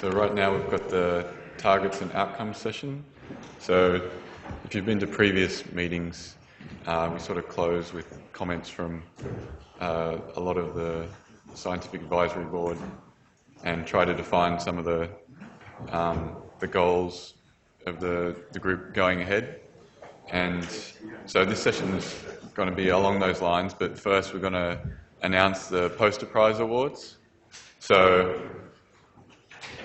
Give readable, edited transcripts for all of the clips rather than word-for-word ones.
So right now we've got the targets and outcomes session. So if you've been to previous meetings, we sort of close with comments from a lot of the scientific advisory board and try to define some of the goals of the group going ahead. And so this session is going to be along those lines, but first we're going to announce the Poster Prize Awards. So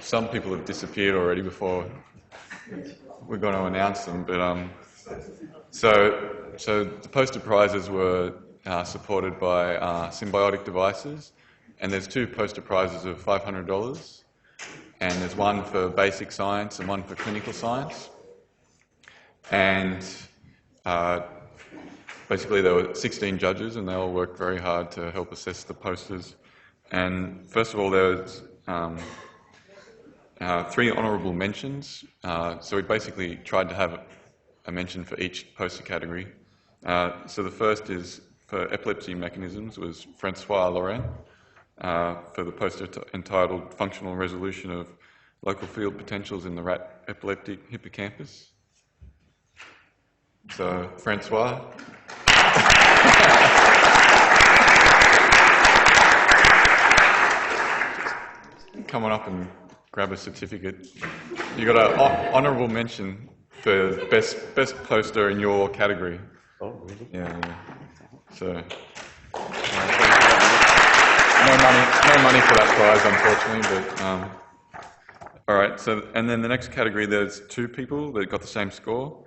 some people have disappeared already before we're going to announce them, but so the poster prizes were supported by Symbiotic Devices, and there's two poster prizes of $500, and there's one for basic science and one for clinical science. And basically there were 16 judges, and they all worked very hard to help assess the posters. And first of all, there was 3 honourable mentions. So we basically tried to have a mention for each poster category. So the first is for epilepsy mechanisms was Francois Laurent for the poster entitled Functional Resolution of Local Field Potentials in the Rat Epileptic Hippocampus. So Francois. Come on up and grab a certificate. You got an honourable mention for best poster in your category. Oh, really? Yeah. So no money for that prize, unfortunately. But all right. So and then the next category, there's 2 people that got the same score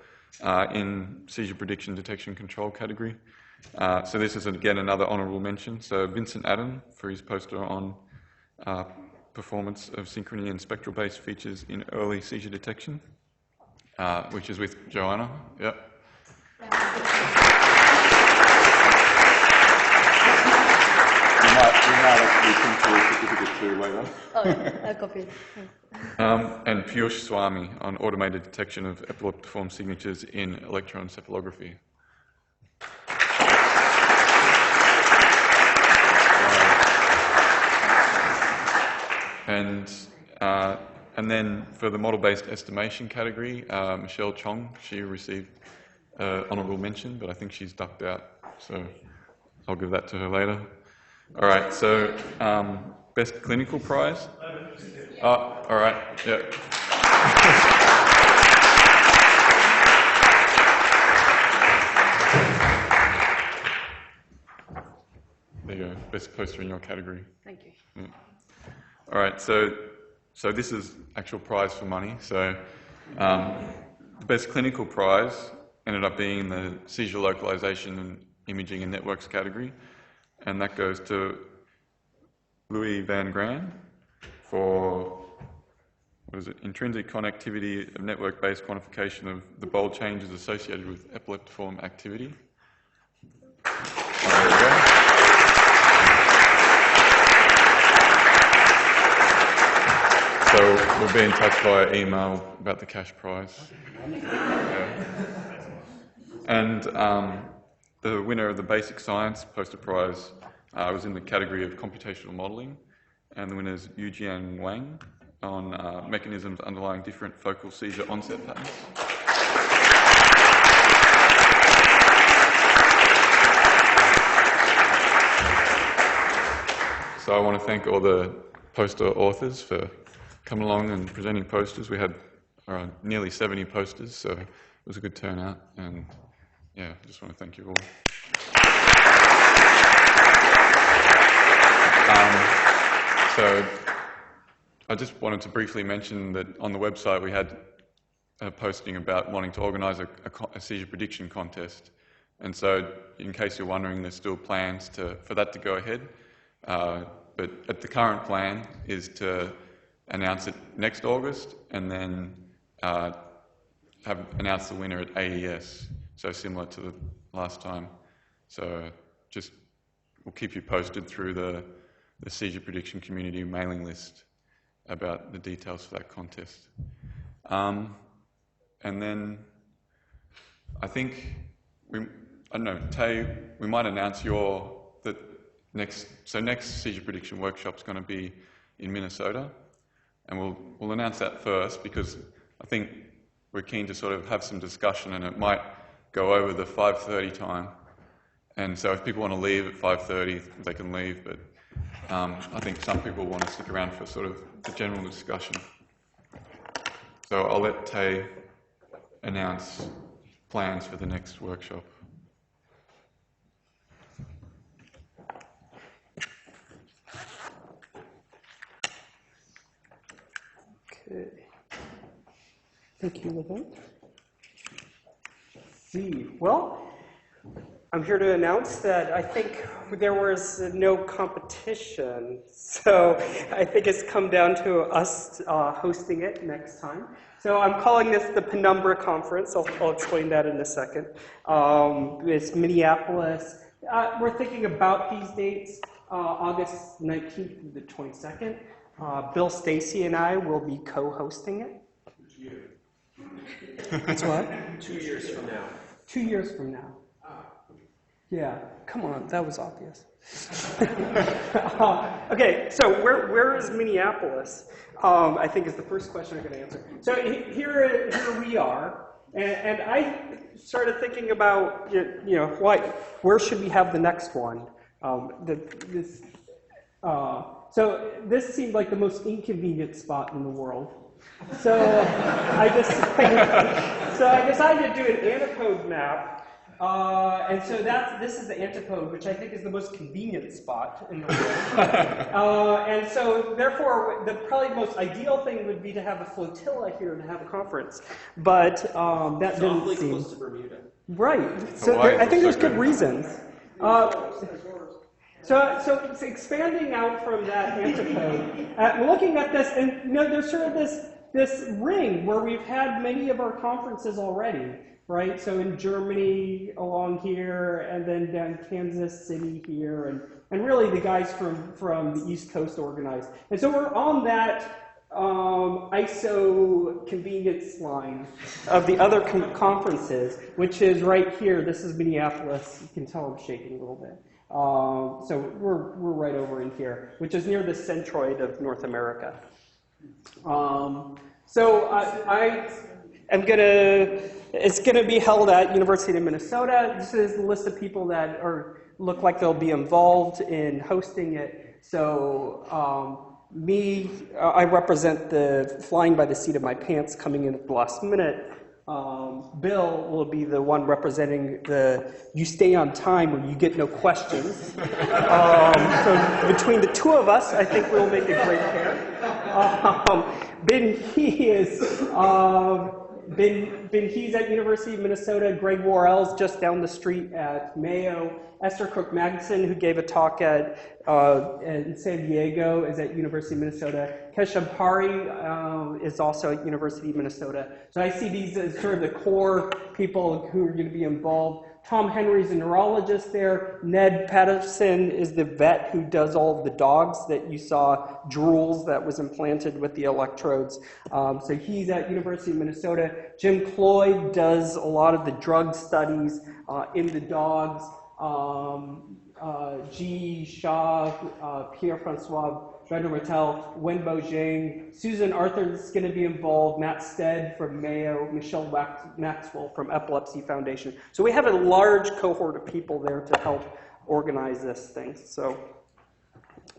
in seizure prediction, detection, control category. So this is again another honourable mention. So Vincent Adam for his poster on performance of synchrony and spectral-based features in early seizure detection, which is with Joanna. Yep. You might actually print your certificate too later. Oh, I'll copy it. And Piyush Swami on automated detection of epileptiform signatures in electroencephalography. And then for the model-based estimation category, Michelle Chong, she received honourable mention, but I think she's ducked out, so I'll give that to her later. All right, so best clinical prize. All right, yeah. There you go, best poster in your category. Thank you. Yeah. All right, so this is actual prize for money. So the best clinical prize ended up being the seizure localization and imaging and networks category, and that goes to Louis Van Gran for, what is it, intrinsic connectivity of network-based quantification of the bold changes associated with epileptiform activity. There we go. So we'll be in touch via email about the cash prize. And the winner of the basic science poster prize was in the category of computational modelling, and the winner is Yujian Wang on mechanisms underlying different focal seizure onset patterns. So I want to thank all the poster authors for coming along and presenting posters. We had nearly 70 posters, so it was a good turnout, and yeah, I just want to thank you all. So I just wanted to briefly mention that on the website we had a posting about wanting to organise a seizure prediction contest, and so in case you're wondering, there's still plans for that to go ahead, but at the current plan is to announce it next August, and then announce the winner at AES, so similar to the last time. So just we'll keep you posted through the seizure prediction community mailing list about the details for that contest. And then I think Tay, we might announce next seizure prediction workshop's going to be in Minnesota. and we'll announce that first because I think we're keen to sort of have some discussion, and it might go over the 5:30 time. And so if people want to leave at 5:30, they can leave, but I think some people want to stick around for sort of the general discussion. So I'll let Tay announce plans for the next workshop. Okay. Thank you, Levin. See, well, I'm here to announce that I think there was no competition, so I think it's come down to us hosting it next time. So I'm calling this the Penumbra Conference. I'll explain that in a second. It's Minneapolis. We're thinking about these dates, August 19th through the 22nd. Bill Stacy and I will be co-hosting it. That's what? 2 years from now. 2 years from now. Yeah, come on, that was obvious. Okay, so where is Minneapolis? I think is the first question I'm going to answer. So here we are, and I started thinking about where should we have the next one? So this seemed like the most inconvenient spot in the world. So I decided to do an antipode map. And so this is the antipode, which I think is the most convenient spot in the world. And so therefore, probably the most ideal thing would be to have a flotilla here to have a conference. But that didn't seem close to Bermuda. Right. So I think there's good reasons. So it's expanding out from that antipode, looking at this, and there's sort of this ring where we've had many of our conferences already. Right, so in Germany along here, and then down Kansas City here, and really the guys from the East Coast organized. And so we're on that ISO convenience line of the other conferences, which is right here. This is Minneapolis. You can tell I'm shaking a little bit. So we're right over in here, which is near the centroid of North America. It's going to be held at University of Minnesota. This is the list of people that look like they'll be involved in hosting it. So I represent the flying by the seat of my pants coming in at the last minute. Bill will be the one representing you stay on time or you get no questions. So between the two of us, I think we'll make a great pair. Ben He's at University of Minnesota. Greg Worrell's just down the street at Mayo. Esther Cook-Magnuson, who gave a talk in San Diego, is at University of Minnesota. Keshav Hari is also at University of Minnesota. So I see these as sort of the core people who are going to be involved. Tom Henry's a neurologist there. Ned Patterson is the vet who does all of the dogs that you saw, drools that was implanted with the electrodes. So he's at University of Minnesota. Jim Cloyd does a lot of the drug studies in the dogs. G. Shaw, Pierre-Francois Bender-Rattel, Wenbo Zhang, Susan Arthur is going to be involved, Matt Stead from Mayo, Michelle Maxwell from Epilepsy Foundation. So we have a large cohort of people there to help organize this thing. So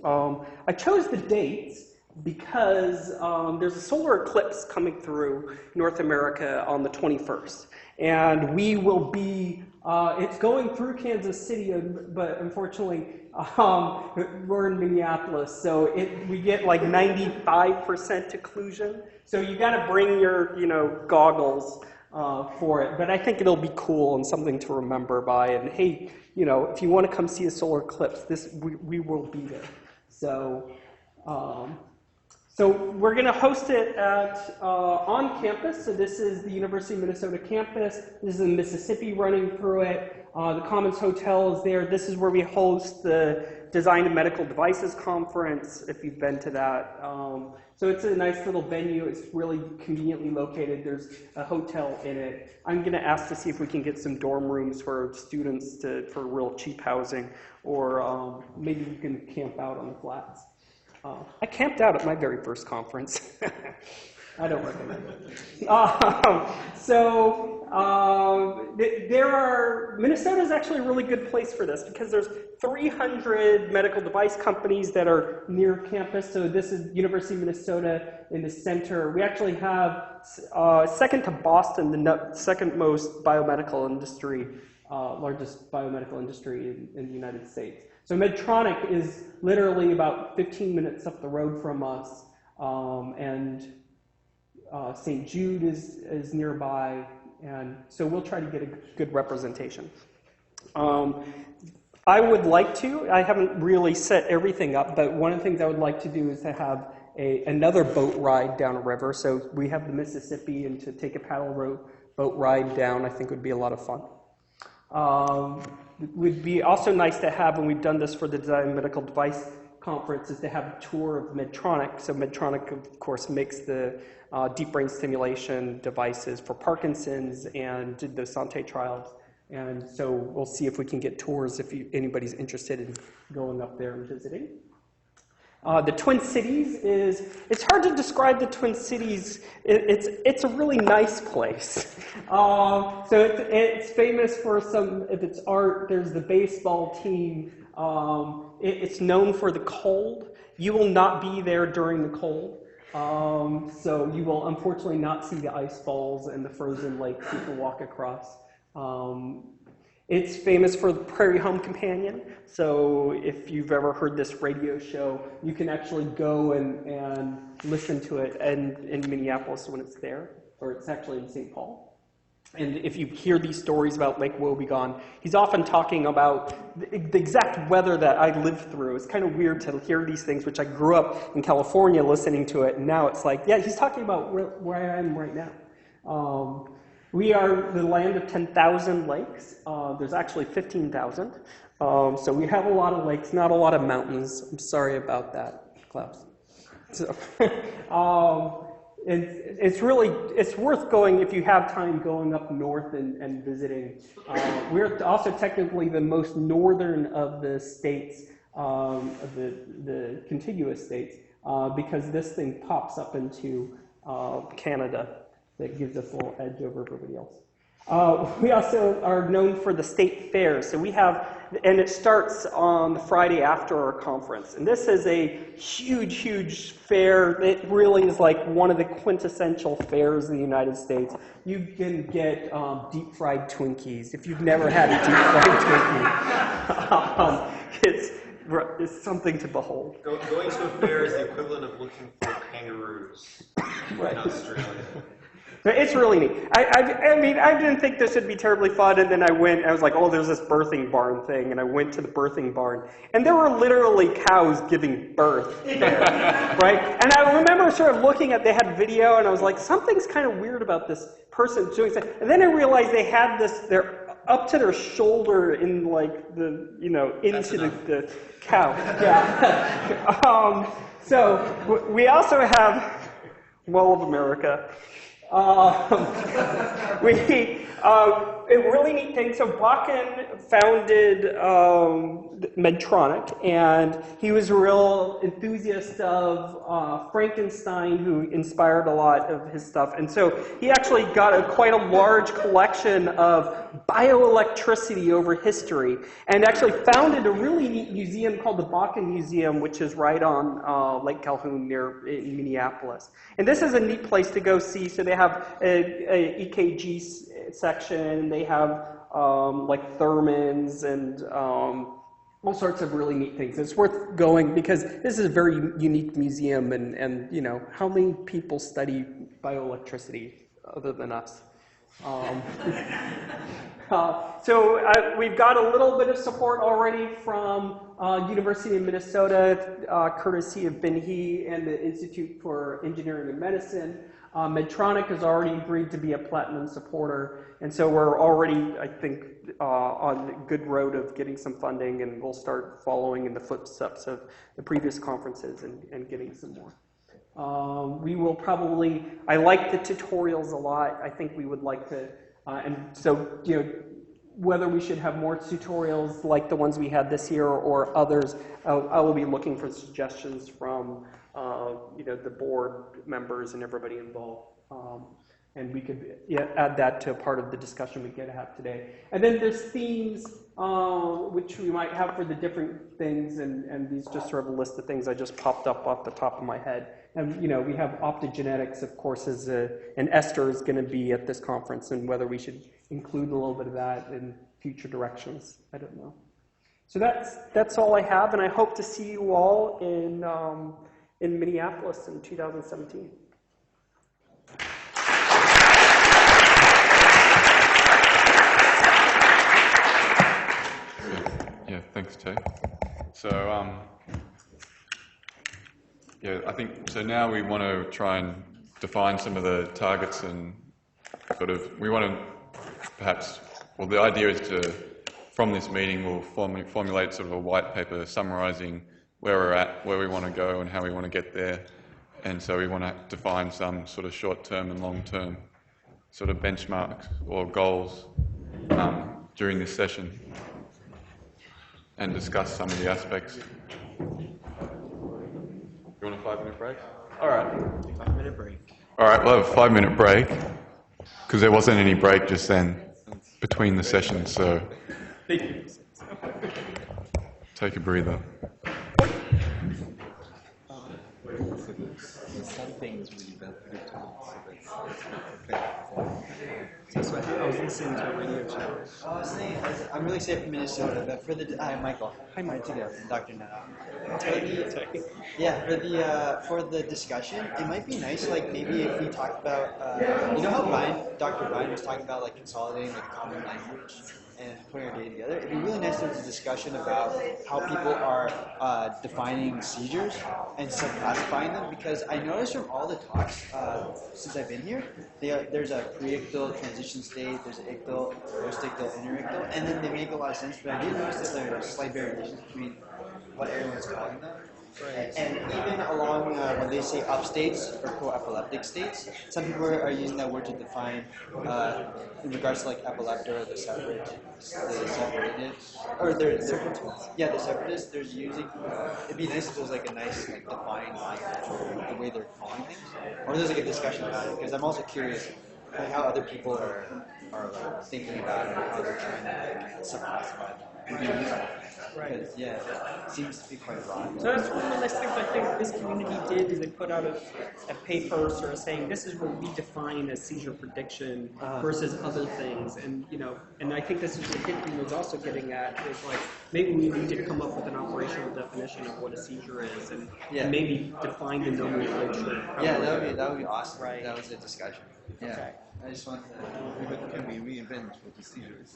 I chose the dates because there's a solar eclipse coming through North America on the 21st. And we will be, it's going through Kansas City, but unfortunately, we're in Minneapolis, so we get like 95% occlusion. So you got to bring your, goggles for it. But I think it'll be cool and something to remember by. And hey, if you want to come see a solar eclipse, we will be there. So. So we're going to host it on campus. So this is the University of Minnesota campus. This is in Mississippi running through it. The Commons Hotel is there. This is where we host the Design of Medical Devices Conference, if you've been to that. So it's a nice little venue. It's really conveniently located. There's a hotel in it. I'm going to ask to see if we can get some dorm rooms for students for real cheap housing, or maybe you can camp out on the flats. I camped out at my very first conference. I don't recommend it. Minnesota is actually a really good place for this because there's 300 medical device companies that are near campus. So this is University of Minnesota in the center. We actually have, second to Boston, the second most biomedical industry, largest biomedical industry in the United States. So Medtronic is literally about 15 minutes up the road from us, and St. Jude is nearby, and so we'll try to get a good representation. I would like to, I haven't really set everything up, but one of the things I would like to do is to have another boat ride down a river. So we have the Mississippi, and to take a paddle boat ride down, I think would be a lot of fun. It would be also nice to have, and we've done this for the Design Medical Device Conference, is to have a tour of Medtronic. So Medtronic, of course, makes the deep brain stimulation devices for Parkinson's and did the Santé trials. And so we'll see if we can get tours if anybody's interested in going up there and visiting. The Twin Cities it's hard to describe the Twin Cities. It's a really nice place. So it's famous for of its art. There's the baseball team. It's known for the cold. You will not be there during the cold. So you will unfortunately not see the ice falls and the frozen lakes people walk across. It's famous for the Prairie Home Companion. So if you've ever heard this radio show, you can actually go and listen to it in Minneapolis when it's there, or it's actually in St. Paul. And if you hear these stories about Lake Wobegon, he's often talking about the exact weather that I lived through. It's kind of weird to hear these things, which I grew up in California listening to it, and now it's like, yeah, he's talking about where I am right now. We are the land of 10,000 lakes. There's actually 15,000. So we have a lot of lakes, not a lot of mountains. I'm sorry about that, Klaus. So, it's worth going if you have time going up north and visiting. We're also technically the most northern of the states, of the contiguous states, because this thing pops up into Canada. That gives us a little edge over everybody else. We also are known for the state fairs. So we have, and it starts on the Friday after our conference. And this is a huge, huge fair. It really is like one of the quintessential fairs in the United States. You can get deep fried Twinkies. If you've never had a deep fried Twinkie, it's something to behold. Going to a fair is the equivalent of looking for kangaroos in Australia. It's really neat. I mean, I didn't think this would be terribly fun, and then I went, I was like, oh, there's this birthing barn thing, and I went to the birthing barn, and there were literally cows giving birth there, right? And I remember sort of looking at, they had video, and I was like, something's kind of weird about this person doing something. And then I realized they had this, they're up to their shoulder in like the, into the cow. Yeah. So we also have Mall of America. A really neat thing. So Bakken founded Medtronic, and he was a real enthusiast of Frankenstein, who inspired a lot of his stuff. And so he actually got quite a large collection of bioelectricity over history, and actually founded a really neat museum called the Bakken Museum, which is right on Lake Calhoun in Minneapolis. And this is a neat place to go see. So they have a EKG section. They have like thermins and all sorts of really neat things. It's worth going because this is a very unique museum, and how many people study bioelectricity other than us? So we've got a little bit of support already from University of Minnesota, courtesy of Ben He and the Institute for Engineering and Medicine. Medtronic has already agreed to be a platinum supporter, and so we're already, I think, on a good road of getting some funding, and we'll start following in the footsteps of the previous conferences and getting some more. We will probably, I like the tutorials a lot. I think we would like to, and so, whether we should have more tutorials like the ones we had this year or others, I will be looking for suggestions from the board members and everybody involved. And we could add that to a part of the discussion we get to have today. And then there's themes, which we might have for the different things, and these just sort of a list of things I just popped up off the top of my head. And we have optogenetics, of course, and Esther is going to be at this conference, and whether we should include a little bit of that in future directions, I don't know. So that's all I have, and I hope to see you all in Minneapolis in 2017. Yeah, thanks, Tay. So, I think, so now we want to try and define some of the targets and sort of, we want to perhaps, well, the idea is to, from this meeting, we'll formulate sort of a white paper summarizing where we're at, where we want to go, and how we want to get there. And so we want to define some sort of short-term and long-term sort of benchmarks or goals during this session, and discuss some of the aspects. You want a 5-minute break? All right. 5-minute break. All right, we'll have a 5-minute break, because there wasn't any break just then between the sessions, so take a breather. Some things really bad for the talk, so that's okay. I was listening to a radio show. I'm really safe from Minnesota, but for the hi Michael, hi Mike, Dr. Nat. Yeah, for the discussion, it might be nice, like maybe if we talked about, how Dr. Vine was talking about like consolidating like common language and putting our data together. It'd be really nice to have a discussion about how people are defining seizures and subclassifying them, because I noticed from all the talks since I've been here, there's a pre-ictal transition state, there's an ictal, post-ictal, interictal, and then they make a lot of sense, but I did notice that there are slight variations between what everyone's calling them. And even along when they say up states or co-epileptic states, some people are using that word to define in regards to like epileptor or the separated, or the separatists. There's using. It'd be nice if there's like a nice like defined language for the way they're calling things, or there's like a discussion about it, because I'm also curious like how other people are like, thinking about it, and how they're trying to like subclassify them. Right. Yeah, it seems to be quite broad. So that's one of the nice things I think this community did, is they put out a paper sort of saying this is what we define as seizure prediction versus other things, and and I think this is what Hickory was also getting at, is like maybe we need to come up with an operational definition of what a seizure is, and maybe define the nomenclature. Yeah, that would be awesome. Right. That was a discussion. Yeah. Okay. I just want to. But can we reinvent what the seizure is?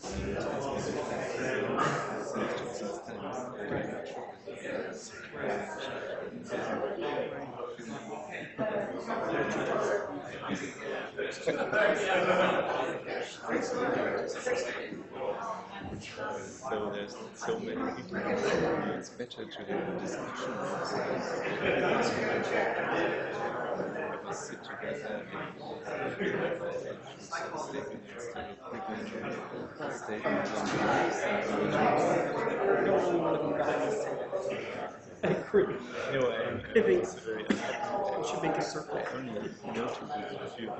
So there's so many people. It's better to have a discussion. Have us sit together I agree. No, I think it's very we should make a circle. only noted a few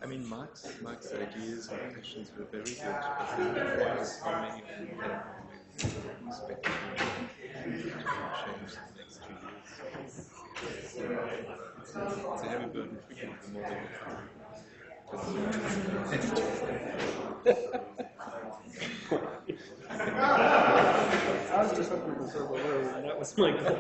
I mean, Mark's ideas and questions were very good, but the point is how many of them can expect to change in the next 2 years. It's a heavy burden for you, the more I was just hoping to reserve a room, and that was my goal.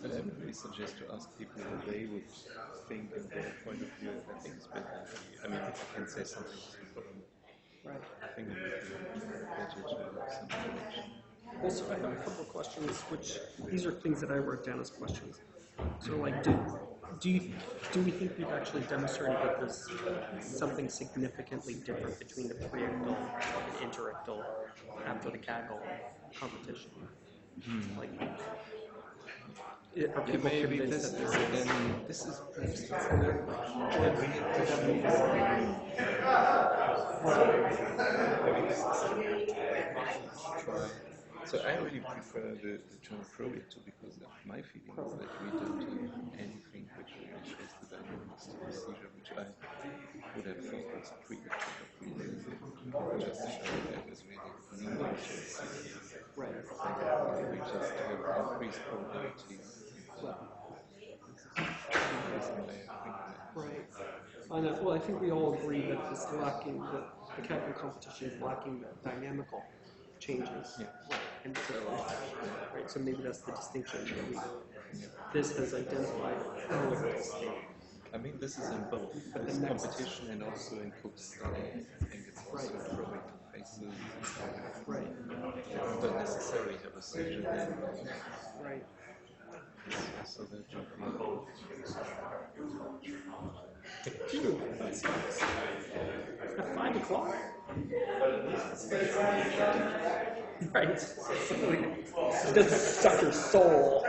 But I would really suggest to ask people what they would think and their point of view. I think it's better. I mean, if I can say something to them, right. I think it would be better to have some direction. Also, I have a couple of questions, which these are things that I wrote down as questions. So, like, do we think we've actually demonstrated that there's something significantly different between the preictal and interictal after the Kaggle competition? Like, are people maybe convinced this that is there is? again, this is perhaps the third question. Maybe this is maybe this is try. So I really prefer the term pro-ictal because my feeling is that we don't have anything which really shows the dynamics of the seizure, which I would have thought was pre-ictal, but we just show that as really leading to the seizure. Right. We just have increased probabilities. Right. Well, I think we all agree that it's lacking, that the Kaggle competition is lacking the dynamical changes. Yeah. Right. And so, right, so maybe that's the distinction that this has identified a pro-ictal state. I mean, this is in both. This competition and also in Cook's study. I think it's also pro-ictal faces. Right. You don't necessarily have a seizure then. Right. So that you Dude, that's nice. At 5 o'clock? Right. It doesn't suck your soul.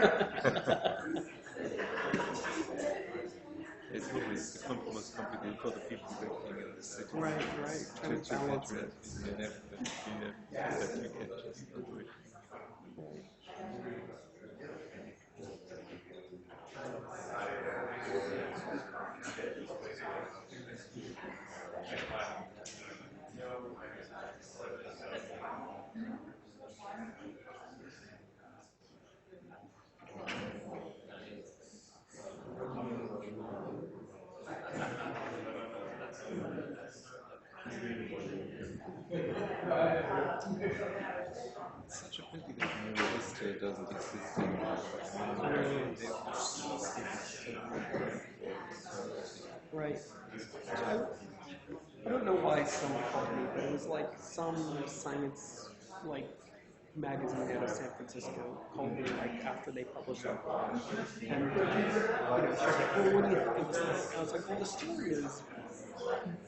It's always the most complicated for the people working in the city. Right. Trying to balance address it. it. That you can just not do it. It's such a pity that Minneapolis doesn't exist anymore. Right. I don't know why someone called me, but it was like some science magazine out of San Francisco called me after they published their blog, and she was like, "Well, what do you think of this?" I was like, "Well, the story is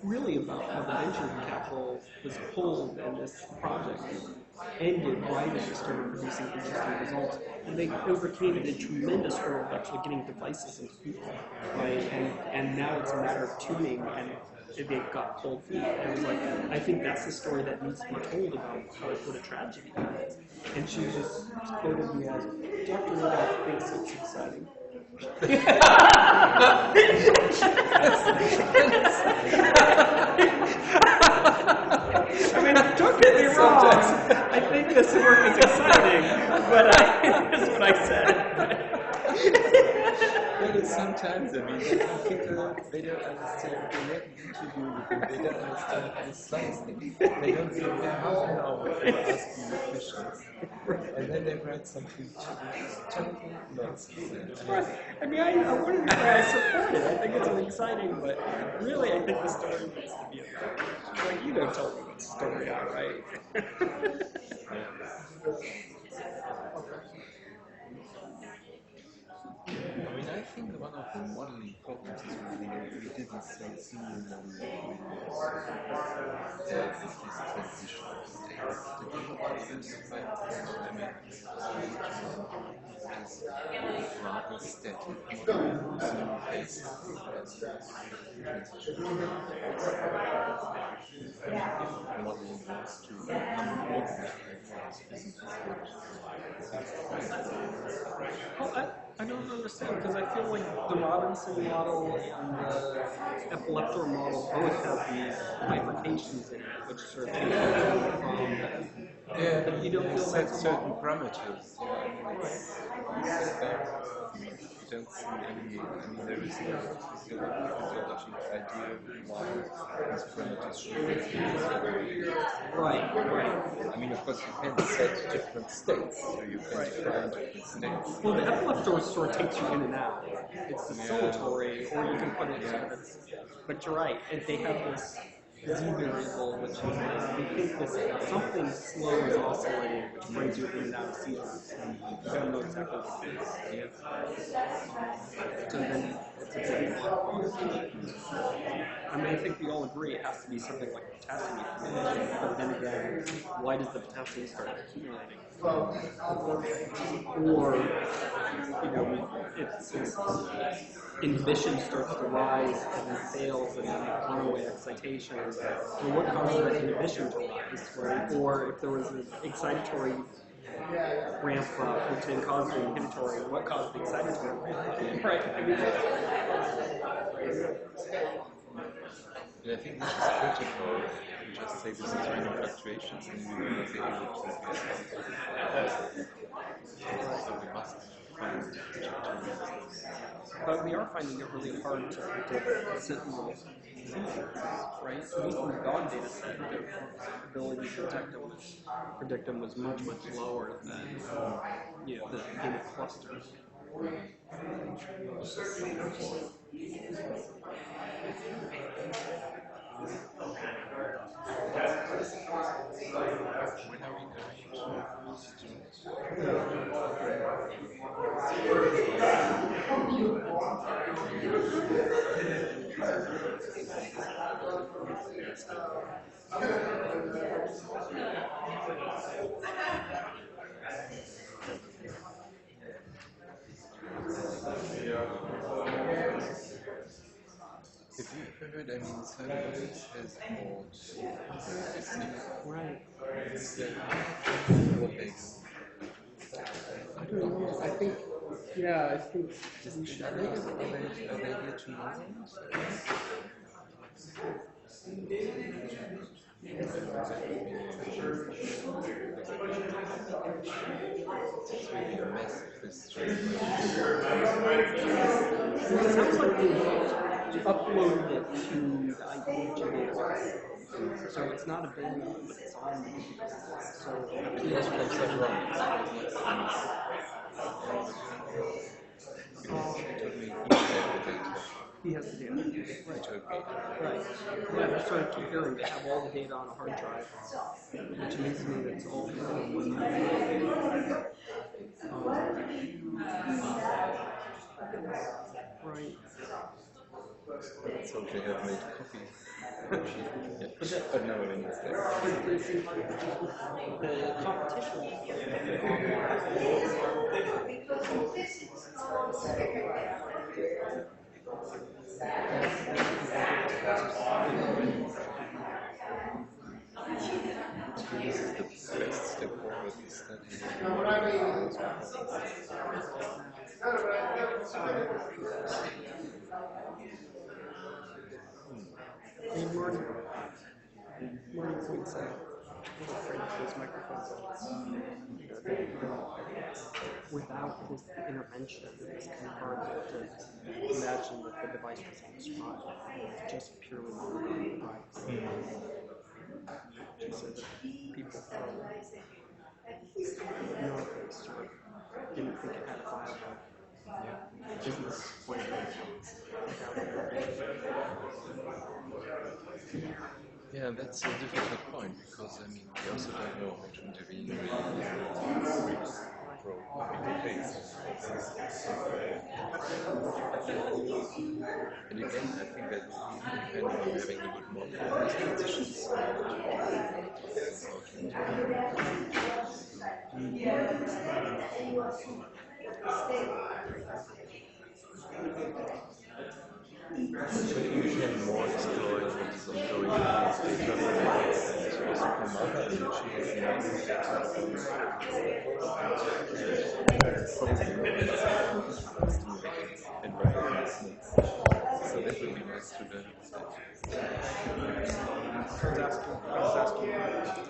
really about how the venture capital was pulled and this project ended right as they started producing interesting results. And they overcame a tremendous hurdle of actually getting devices into people, right? And now it's a matter of tuning, and they got cold feet. And it was like, I think that's the story that needs to be told about what a tragedy that is. And she just quoted me as, Dr. Rudolph thinks it's exciting. I mean, don't get me wrong. I think this work is exciting, but that's what I said. But sometimes, I mean, people, they don't understand, they let you interview with them, they don't understand the science thing. They don't prepare half an hour for asking you questions. And then they write something total nonsense. Right. I mean, I wouldn't say I support it. I think it's exciting, but really, I think the story needs to be about. Like, you don't tell me what story I write. I mean, I think one of the modeling problems is really we didn't see in the this transitional state. I mean, as rather static modeling wants to become more Well, I don't understand, because I feel like the Robinson model and the Epileptor model both have these bifurcations in it, which sort of take yeah, you don't feel set that's certain parameters. You don't see any, I mean, there is no physiology idea why these parameters should be. Right. I mean, of course, you can set different states, so you can define different states. Well, the Epileptor sort of takes you in and out. It's oscillatory, or you can put it in. But you're right. They have this variable, which is like, we think this something slow is oscillating, which brings you in and out of seizures. You don't know exactly what it is. So then it's a big black box. I mean, I think we all agree it has to be something like potassium accumulation, but then again, why does the potassium start accumulating? Or, if inhibition starts to rise and then fails and then runaway excitation, or what causes that inhibition to rise, right? Or if there was an excitatory ramp up, which then caused the inhibitory, what caused the excitatory ramp up? Right. And I think this is critical. You just say this is random fluctuations and we will not be able to get out. So we must find the trajectory. But we are finding it really hard to predict sentinel seizures, right? At least in the dog data set, the ability to predict them was much, much lower than the human clusters. When are we going Have you heard, Cyberways has bought Right. what they I don't know. I think we should. are they here tomorrow? It's really a mess of this trade. It sounds like they uploaded it to the IEG database. So it's not available, but it's on the database. So Yes, from several. he has the data. Right. Right. Yeah, they're trying to compare and they have all the data on a hard drive, which amazes me that it's all on one drive. Right. So they have made copies. Yeah. But no one is there. The competition. This is the best step forward in studying. Martin points out, I'm afraid of those microphones on. Without this intervention, it's kind of hard to imagine that the device was on the spot. It's just purely monitoring the device. She said that people from Northeast didn't think it had a viable business plan. Yeah, that's a difficult point because we also don't know how to intervene really broke case. And again, I think that depending on having a bit more focused transitions. But you can more explore what is ongoing in this data and also from other images and recognition. So that would be nice to learn.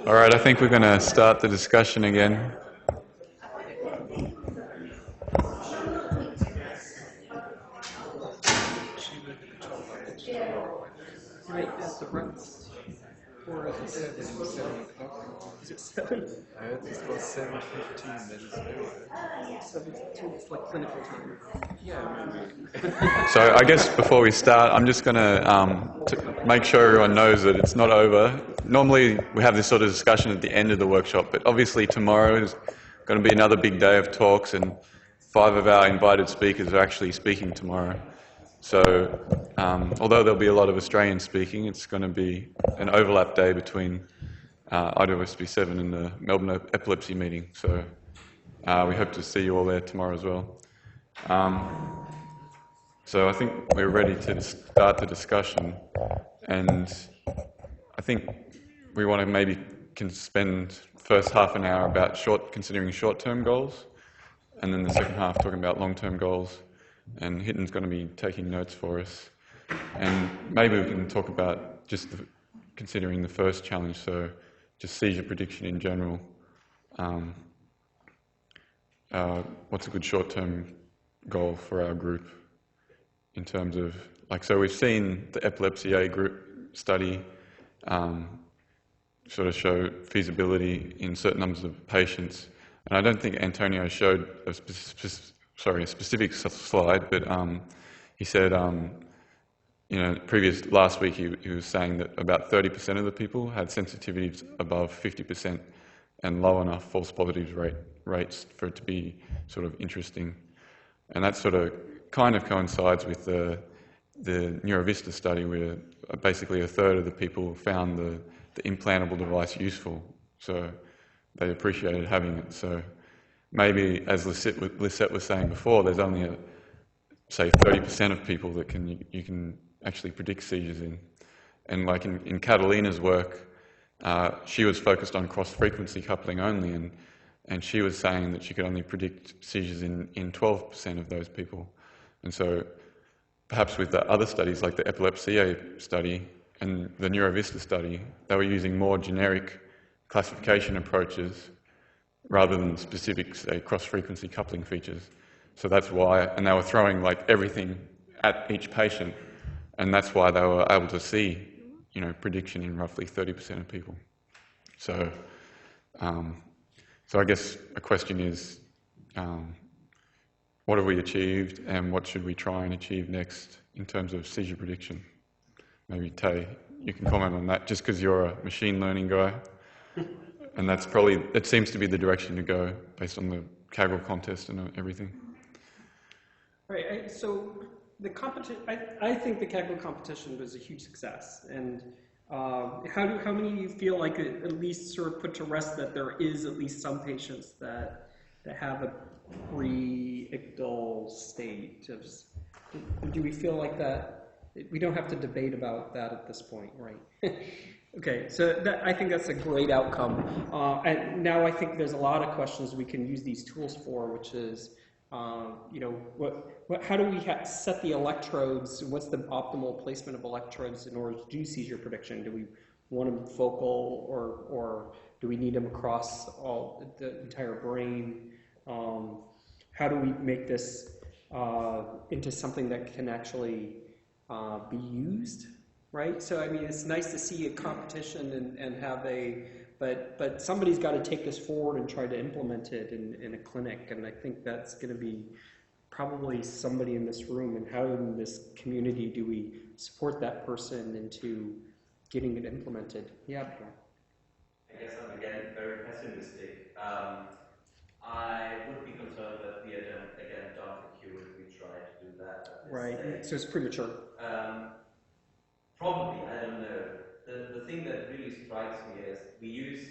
All right, I think we're going to start the discussion again. Right, that's the breaths. Or is it 7 o'clock? Is it 7? I heard this was 7:15. That is very early. 7:15. It's like clinical time. Yeah, maybe. So I guess before we start, I'm just going to make sure everyone knows that it's not over. Normally we have this sort of discussion at the end of the workshop, but obviously tomorrow is going to be another big day of talks, and 5 of our invited speakers are actually speaking tomorrow. So although there'll be a lot of Australians speaking, it's going to be an overlap day between IWSB7 and the Melbourne Epilepsy meeting. So we hope to see you all there tomorrow as well. So I think we're ready to start the discussion, and I think we want to maybe can spend the first half an hour about considering short-term goals, and then the second half talking about long-term goals. And Hitton's going to be taking notes for us, and maybe we can talk about just considering the first challenge, so just seizure prediction in general. What's a good short-term goal for our group in terms of, so we've seen the Epilepsy A group study sort of show feasibility in certain numbers of patients, and I don't think Antonio showed a specific slide, but he said, last week he was saying that about 30% of the people had sensitivities above 50% and low enough false positives rates for it to be sort of interesting. And that sort of kind of coincides with the NeuroVista study, where basically a third of the people found the implantable device useful, so they appreciated having it. So maybe, as Lisette was saying before, there's only say 30% of people that you can actually predict seizures in. And like in Catalina's work, she was focused on cross-frequency coupling only, and she was saying that she could only predict seizures in 12% of those people. And so perhaps with the other studies, like the Epilepsy A study and the NeuroVista study, they were using more generic classification approaches rather than specific, say, cross-frequency coupling features. So that's why, and they were throwing like everything at each patient, and that's why they were able to see, prediction in roughly 30% of people. So, so I guess a question is, what have we achieved, and what should we try and achieve next in terms of seizure prediction? Maybe Tay, you can comment on that, just because you're a machine learning guy. And that's probably, it seems to be the direction to go based on the Kaggle contest and everything. Right, so the competition, I think the Kaggle competition was a huge success. And how many of you feel like it at least sort of put to rest that there is at least some patients that have a pre-ictal state? Do we feel like that? We don't have to debate about that at this point, right? Okay, so I think that's a great outcome. And now I think there's a lot of questions we can use these tools for, which is, how do we set the electrodes? What's the optimal placement of electrodes in order to do seizure prediction? Do we want them focal, or do we need them across the entire brain? How do we make this into something that can actually be used, right? So I mean, it's nice to see a competition and have but somebody's got to take this forward and try to implement it in a clinic, and I think that's going to be probably somebody in this room. And how in this community do we support that person into getting it implemented? Yeah. I guess I'm again very pessimistic. I would be concerned that we again don't cure if we try to do that. Right. So it's premature. Probably, I don't know. The thing that really strikes me is we use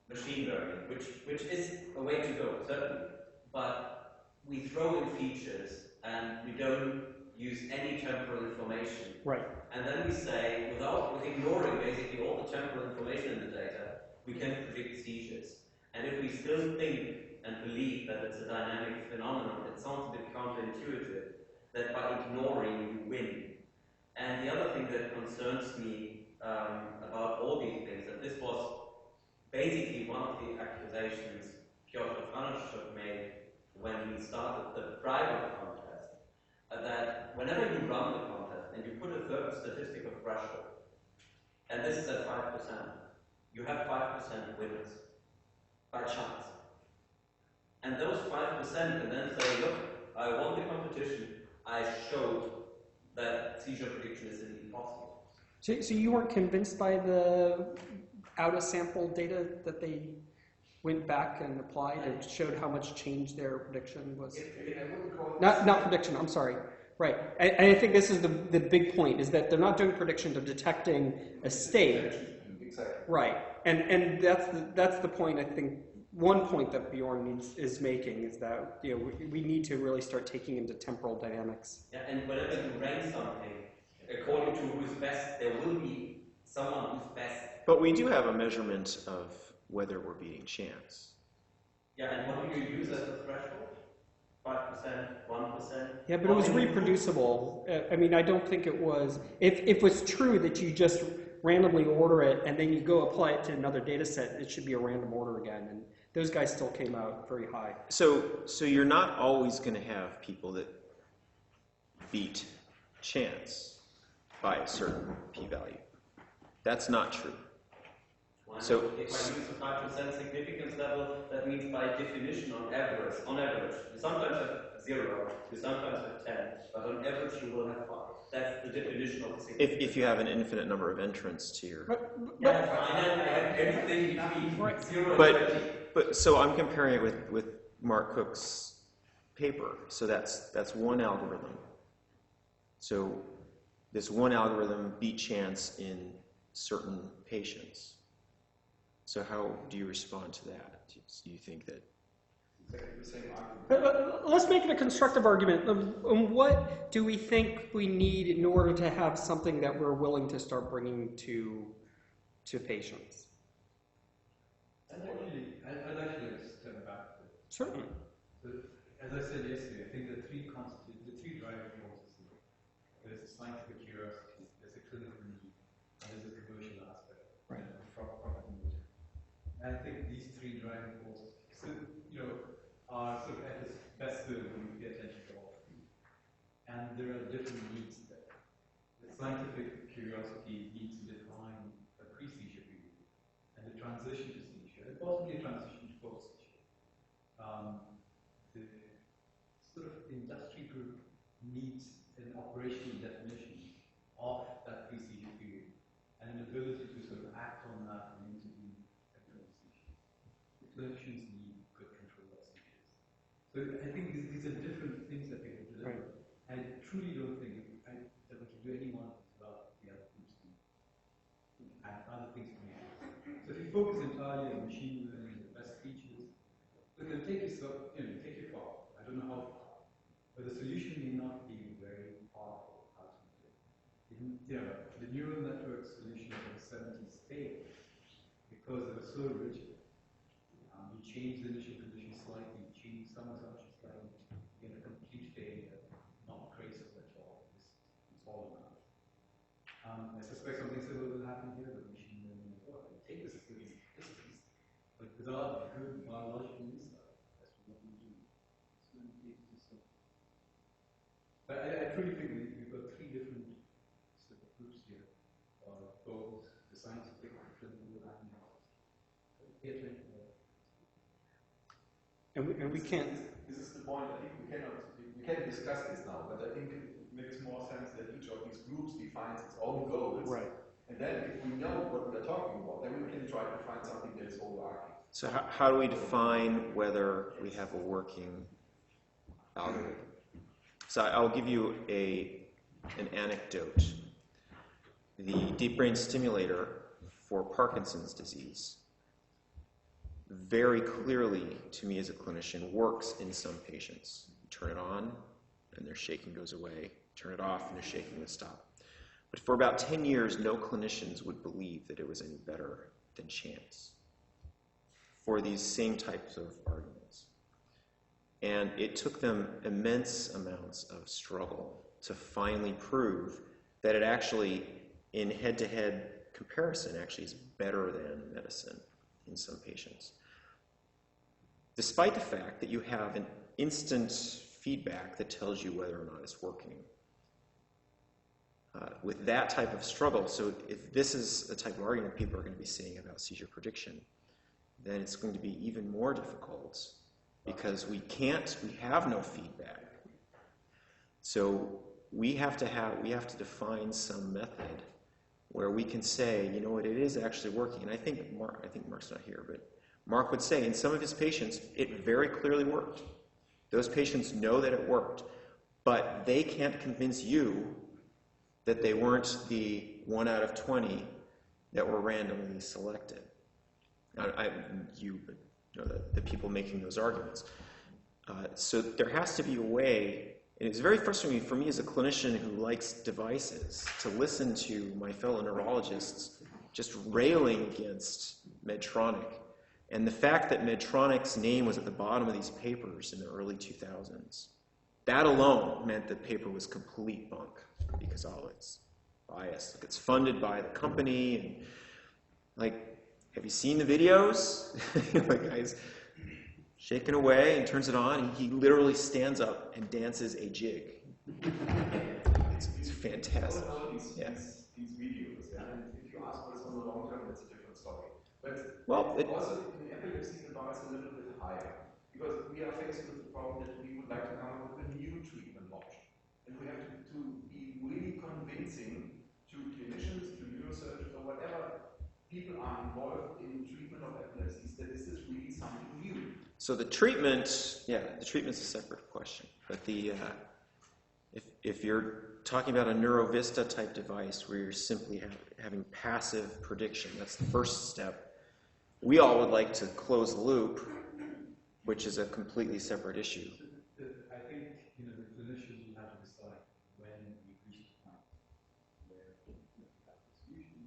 machine learning, which is a way to go, certainly, but we throw in features and we don't use any temporal information. Right. And then we say, with ignoring basically all the temporal information in the data, we can predict seizures. And if we still think and believe that it's a dynamic phenomenon, it sounds a bit counterintuitive that by ignoring you win. And the other thing that concerns me about all these things, that this was basically one of the accusations Piotr Franishuk made when we started the private contest, that whenever you run the contest and you put a certain statistical threshold, and this is at 5%, you have 5% winners by chance. And those 5% can then say, look, I won the competition, I showed that seizure prediction is indeed possible. So you weren't convinced by the out-of-sample data that they went back and applied and showed how much change their prediction was? Not prediction, I'm sorry. Right. And I think this is the big point, is that they're not doing prediction, they're detecting a state. Exactly. Right. And that's the point, I think, one point that Bjorn is making is that we need to really start taking into temporal dynamics. Yeah, and whenever you rank something, according to who's best, there will be someone who's best. But we do have a measurement of whether we're beating chance. Yeah, and what do you use as a threshold? 5%, 1%? Yeah, but it was reproducible. I mean, I don't think it was. If it was true that you just randomly order it and then you go apply it to another data set, it should be a random order again. And those guys still came out very high. So you're not always going to have people that beat chance by a certain p-value. That's not true. So if I use a 5% significance level, that means by definition on average, you sometimes have 0, you sometimes have 10, but on average you will have 5. That's the definition of significance. if you have an infinite number of entrants to your... Yeah, I have everything between 0 and 20. But so I'm comparing it with Mark Cook's paper. So that's one algorithm. So this one algorithm beat chance in certain patients. So how do you respond to that? Do you think that? Exactly the same argument. Let's make it a constructive argument. What do we think we need in order to have something that we're willing to start bringing to patients? I'd actually step back. Certainly. So, as I said yesterday, I think the three driving forces here. There's a scientific curiosity, there's a clinical need, and there's a commercial aspect. Right. And I think these three driving forces, are sort of at its best good when we pay attention to all of them. And there are different needs there. The scientific curiosity needs to define a pre-seizure period and the transition to seizure, and possibly a transition to post-seizure. The sort of industry group needs an operational definition of that pre-seizure period and an ability to sort of act on that and intervene at post-seizure. The clinicians need good control of seizures. So I think these are different things that we can deliver. Right. I truly don't think that we can do any one without the other groups and other things to make. So if you focus entirely on machine learning, the best features, but they'll take you far. I don't know how far, but the solution may not be very powerful ultimately. The neural network solution of the 70s failed because they were so rigid. You change the initial condition slightly, you change some assumptions slightly, you get a complete failure, not traceable at all. It's all enough. I suspect something similar will happen here with machine learning as well. You take this piece, but without good biological insight, that's what we do. It's going to be so. But I truly think we've got three different sort of groups here, both the scientific, the clinical, and the pay attention. And we can't. This is the point. I think we can discuss this now, but I think it makes more sense that each of these groups defines its own goals. Right. And then if we know what we're talking about, then we can try to find something that is overarching. So how do we define whether we have a working algorithm? So I'll give you an anecdote. The deep brain stimulator for Parkinson's disease very clearly, to me as a clinician, works in some patients. You turn it on, and their shaking goes away. Turn it off, and their shaking would stop. But for about 10 years, no clinicians would believe that it was any better than chance for these same types of arguments. And it took them immense amounts of struggle to finally prove that it actually, in head-to-head comparison, actually is better than medicine in some patients. Despite the fact that you have an instant feedback that tells you whether or not it's working. with that type of struggle. So if this is the type of argument people are going to be seeing about seizure prediction, then it's going to be even more difficult because we have no feedback. So we have to define some method where we can say, you know what, it is actually working. And I think Mark's not here, but Mark would say in some of his patients, it very clearly worked. Those patients know that it worked, but they can't convince you that they weren't the 1 out of 20 that were randomly selected. The people making those arguments. So there has to be a way, and it's very frustrating for me as a clinician who likes devices to listen to my fellow neurologists just railing against Medtronic. And the fact that Medtronic's name was at the bottom of these papers in the early 2000s, that alone meant the paper was complete bunk because it's biased. It's funded by the company, and like, have you seen the videos? The guy's shaking away and turns it on, and he literally stands up and dances a jig. It's fantastic. Yeah. These videos, and if you ask what is on the long term, that's a different story. But well, also in the epilepsy, the bar is a little bit higher because we are faced with the problem that we would like to come up with a new treatment option, and we have to be really convincing to clinicians, to neurosurgeons, or whatever people are involved in treatment of epilepsies that this is really something new. So the treatment's a separate question. But if you're talking about a NeuroVista type device where you're simply having passive prediction, that's the first step. We all would like to close the loop, which is a completely separate issue. I think the clinicians will have to decide when we reach the point where we have distribution.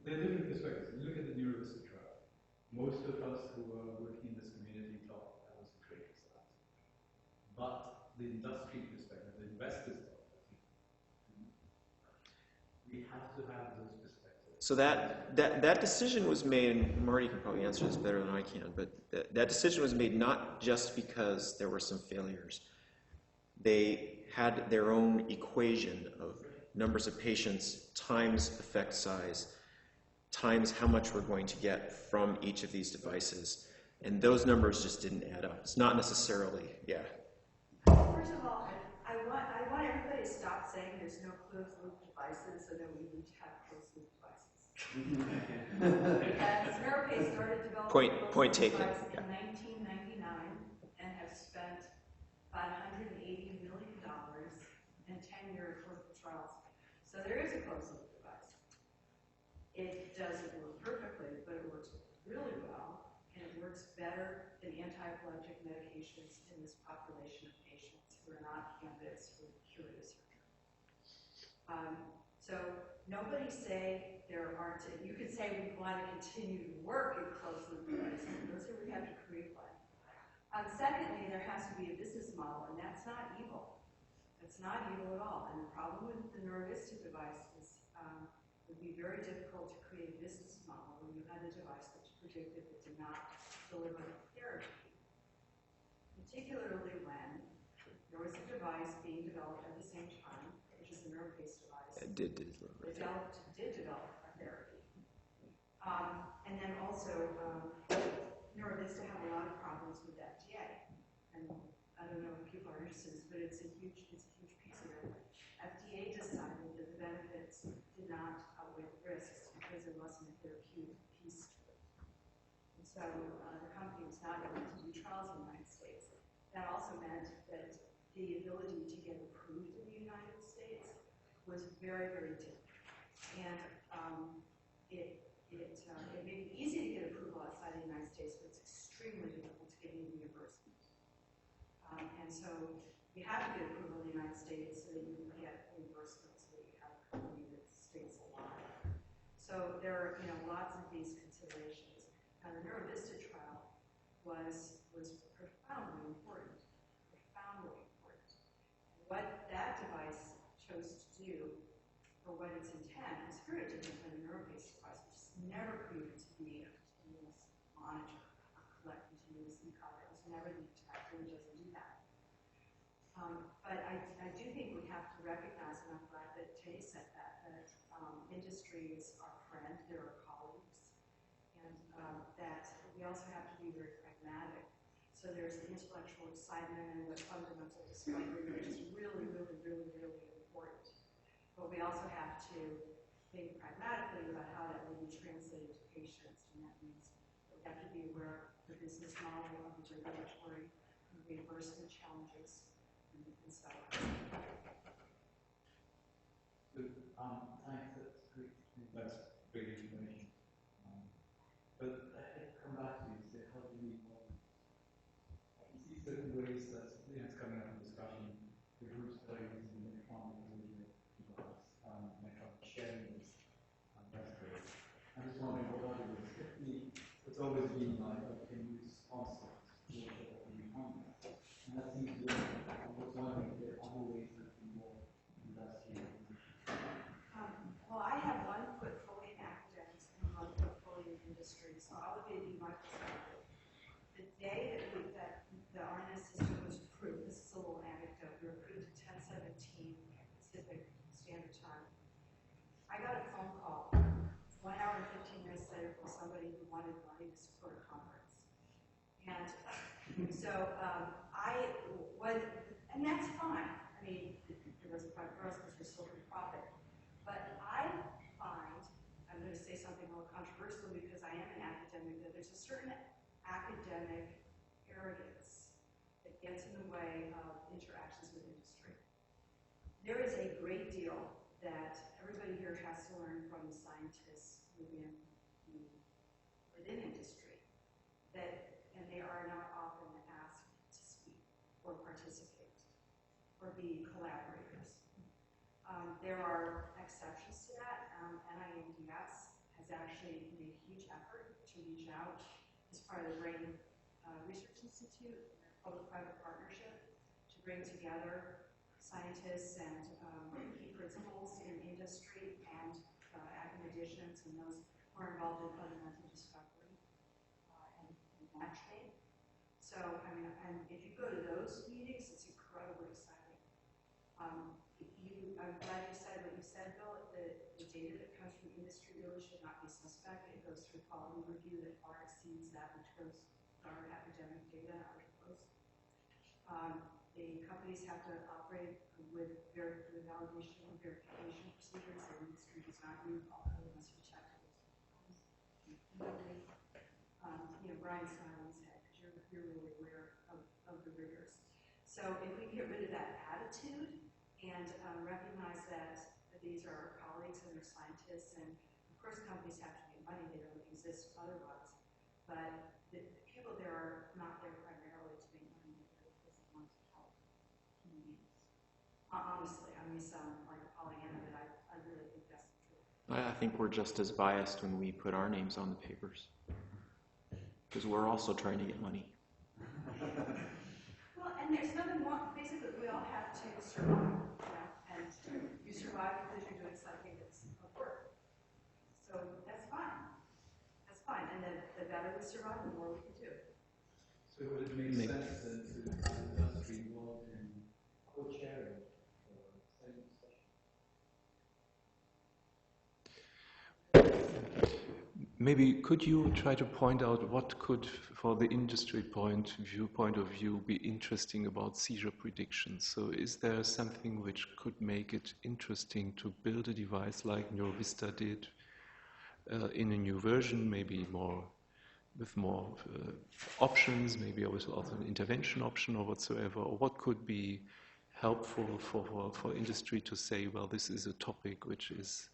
There are different perspectives. You look at the NeuroVista trial. Most of us who are working in this community thought that was a great result. But the industry perspective, the investors thought that we have to have those perspectives. So that decision was made, and Marty can probably answer this better than I can, but that decision was made not just because there were some failures. They had their own equation of numbers of patients times effect size times how much we're going to get from each of these devices. And those numbers just didn't add up. It's not necessarily, First of all, I want everybody to stop saying there's no closed loop devices, so that we need to have closed loop devices. Because NeuroPace started developing Point taken. devices in 1999 and have spent about $180 million in 10-year clinical trials. So there is a closed loop device. It doesn't work perfectly, but it works really well, and it works better than anti-epileptic medications in this population of patients who are not candidates for curative surgery. So nobody say there aren't, you could say we want to continue to work in closed loop devices, and those are we have to create one. Secondly, there has to be a business model, and that's not evil. It's not evil at all. And the problem with the NeuroVista device is it would be very difficult to create a business model when you had a device that was predicted that did not deliver therapy. Particularly when there was a device being developed at the same time, which is the NeuroPace device. It did deliver. Did develop a therapy. And then also, NeuroVista had a lot of problems with FDA. And I don't know if people are interested in this, but it's a huge piece of it. FDA decided that the benefits did not outweigh the risks because there wasn't a therapeutic piece to it. And so the company was not able to do trials in the United States. That also meant that the ability to get approved in the United States was very, very difficult. And it may be easy to get approval outside the United States, but it's extremely difficult to get reimbursement. And so you have to get approval in the United States so that you can get reimbursement so that you have a company that stays alive. So there are lots of these considerations. Now the NeuroVista trial was profoundly important. What that device chose to do, or what its intent, is very different than a NeuroPace device, which is never proven to be a continuous monitor or collect continuous e-copy. It was never the intent, it really doesn't do that. But I do think we have to recognize industry is our friend, they're our colleagues, and that we also have to be very pragmatic. So there's the intellectual excitement and the fundamental discovery, which is really, really, really, really important. But we also have to think pragmatically about how that will be translated to patients, and that means that we have to be aware of the business model, of the regulatory and reimbursement challenges, and so on. So, thanks, that's great. That's great information. But I come back to you and say, how do we involve? I can see certain ways that it's coming up in discussion. The groups playing in Medtronic, Medtronic sharing this. That's great. I'm just wondering what other ways. It's always been like, can you sponsor and that seems to be, I was wondering if there are other ways that we involve industry. Well, I have one foot fully in academics and one foot fully in industry, so I'll give you my perspective. The day that the RNS system was approved, this is a little anecdote, we were approved at 10:17 Pacific Standard Time. I got a phone call 1 hour and 15 minutes later from somebody who wanted money to support a conference. And so and that's fine. I mean, it was for us because we're still for profit. But I find, I'm going to say something a little controversial because I am an academic, that there's a certain academic arrogance that gets in the way of interactions with industry. There is a great deal that everybody here has to learn from the scientists within industry, and they are not often asked to speak or participate or be collaborators. There are exceptions to that. NINDS has actually made a huge effort to reach out as part of the Brain Research Institute, public-private partnership, to bring together scientists and key principals in industry and academicians and those who are involved in fundamental discovery and matching. So, I mean, and if you go to those meetings, it's incredibly exciting. I'm glad you said what you said, Bill. The data that comes from industry really should not be suspect. It goes through quality review that far exceeds that which goes through our academic data and articles. The companies have to operate with validation and verification procedures. The industry does not move all of them unless you check those. Brian's smiling his head because you're really aware of the rigors. So if we get rid of that attitude and recognize that these are our colleagues and they're scientists, and of course companies have to make money, they don't exist otherwise, but the people there are not there primarily to make money, they're there because they want to help communities. Honestly, I may sound like a Pollyanna, but I really think that's the truth. I think we're just as biased when we put our names on the papers, because we're also trying to get money. Well, and there's nothing wrong. Basically, we all have to survive, and you survive because you're doing something that's of work. So that's fine. That's fine. And then the better we survive, the more we can do. So would it make sense then to have industry involved in co-chairing or study sessions? Maybe could you try to point out what could, for the industry point of view, be interesting about seizure prediction? So is there something which could make it interesting to build a device like NeuroVista did in a new version, maybe with more options, maybe also an intervention option or whatsoever? Or what could be helpful for industry to say, well, this is a topic which is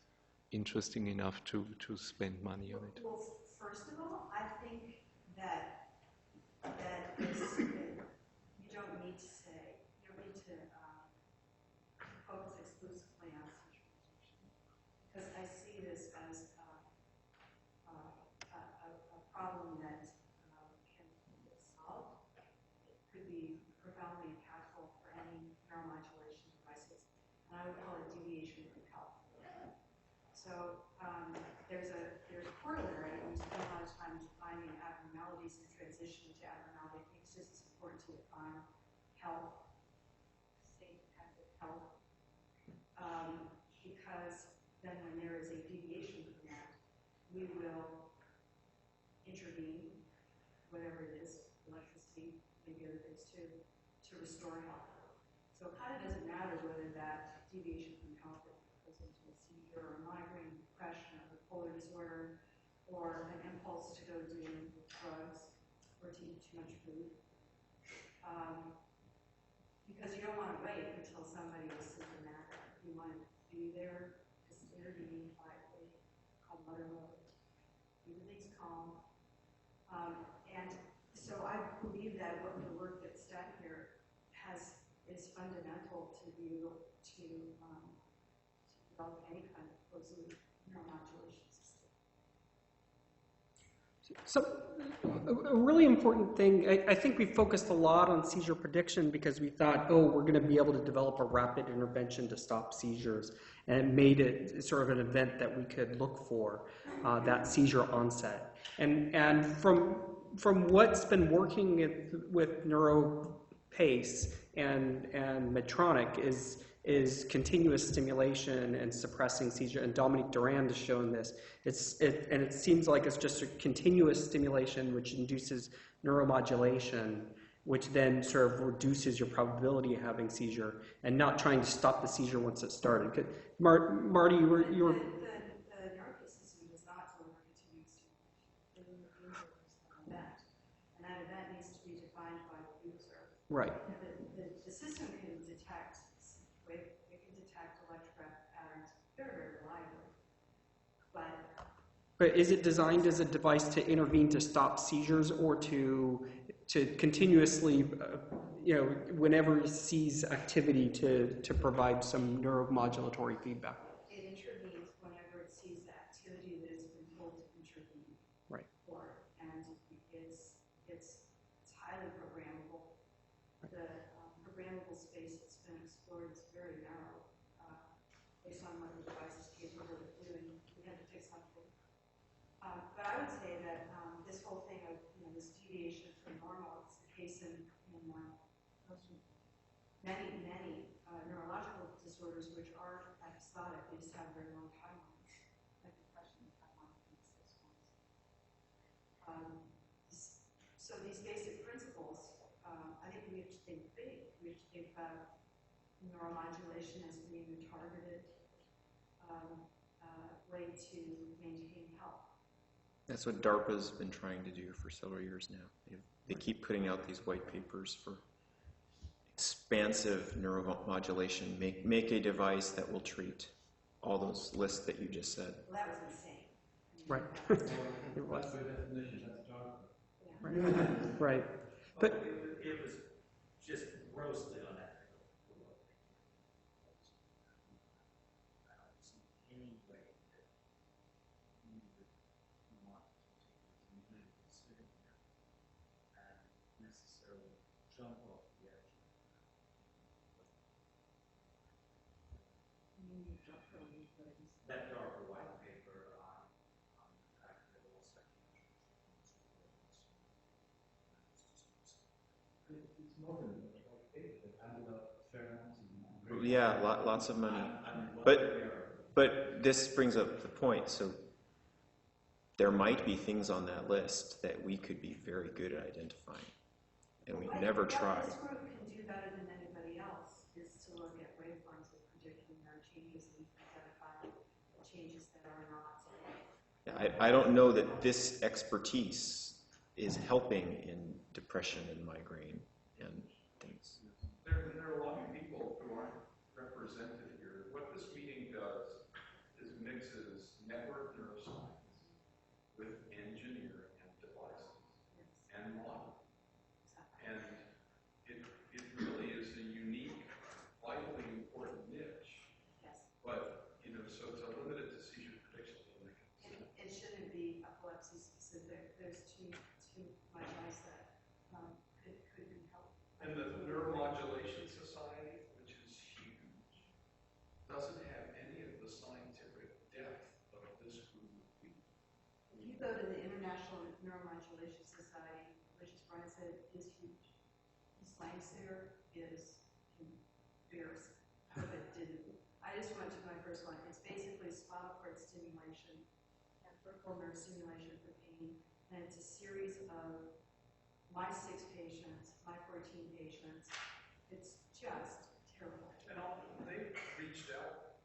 interesting enough to spend money on it? Well, first of all, I think that you don't need to focus exclusively on seizure prediction, because I see this as a problem that can get solved. It could be profoundly impactful for any neuromodulation devices, and I would call it deviation from health. So there's a corollary. We spend a lot of time defining abnormalities and transition to abnormality. I think it's just as important to define health, state dependent health, because then when there is a deviation from that, we will intervene, whatever it is, electricity, maybe other things too, to restore health. So it kind of doesn't matter whether that deviation from health goes into a seizure or a migraine, depression, or bipolar disorder, or an impulse to go do drugs or to eat too much food. Because you don't want to wait until somebody is symptomatic. You want to be there, just intervene quietly, calm mother mode, everything's calm. And so I believe that what the work that's done here is fundamental to be able to develop any kind of closed loop neuromodulation system. So a really important thing, I think we focused a lot on seizure prediction because we thought, oh, we're going to be able to develop a rapid intervention to stop seizures, and it made it sort of an event that we could look for, that seizure onset. And from what's been working with NeuroPace and Medtronic is continuous stimulation and suppressing seizure, and Dominique Durand has shown this. And it seems like it's just a continuous stimulation which induces neuromodulation, which then sort of reduces your probability of having seizure, and not trying to stop the seizure once it started. Marty, you were. The NeuroPace system does not deliver continuous stimulation. It delivers an event, and that event needs to be defined by the user. Right. The system can detect electric patterns very, very reliably. But is it designed as a device to intervene to stop seizures, or to continuously, whenever it sees activity, to provide some neuromodulatory feedback? It intervenes whenever it sees the activity that it's been told to intervene for, and it's highly programmable. The programmable space that's been explored is very narrow, based on what the device is capable of doing. We have to take something. But I would say that this whole thing of this deviation from normal is the case in many neurological disorders which are episodic. They just have very long timelines, like depression, timeline in 6 months. So these basic principles, I think we have to think big. We have to think about neuromodulation as being a targeted way to maintain health. That's what DARPA's been trying to do for several years now. They keep putting out these white papers for expansive neuromodulation. Make a device that will treat all those lists that you just said. Well, that was insane. Right. It was. That's by definition, that's DARPA. Right. Right. But it was just grossly unethical. I don't see any way that you would want to sit in there and necessarily jump off the edge. That DARPA white paper on the fact that all psychiatric treatments It's more than a white paper. It added up pheromones and Yeah, lots of money. But this brings up the point. So there might be things on that list that we could be very good at identifying, and we've never tried. This group can do better than anybody else is to look at waveforms of predicting their changes and identify the changes that are not. Yeah, I don't know that this expertise is helping in depression and migraine and things. There are a lot of people who aren't represented here. What this meeting does is mixes network neuroscience with engineering and devices and modeling. And it really is a unique, vitally important niche. Yes. But, so it's limited to seizure prediction. It shouldn't be epilepsy specific. There's too much else that could be helpful. And the Neuromodulation Society, which is huge, doesn't have any of the scientific depth of this group of people. If you go to the International Neuromodulation Society, which is Brian said, is huge. The science there is embarrassing. I just went to my first one. It's basically peripheral nerve stimulation for pain, and it's a series of my 6 patients, my 14 patients. It's just terrible. And they reached out,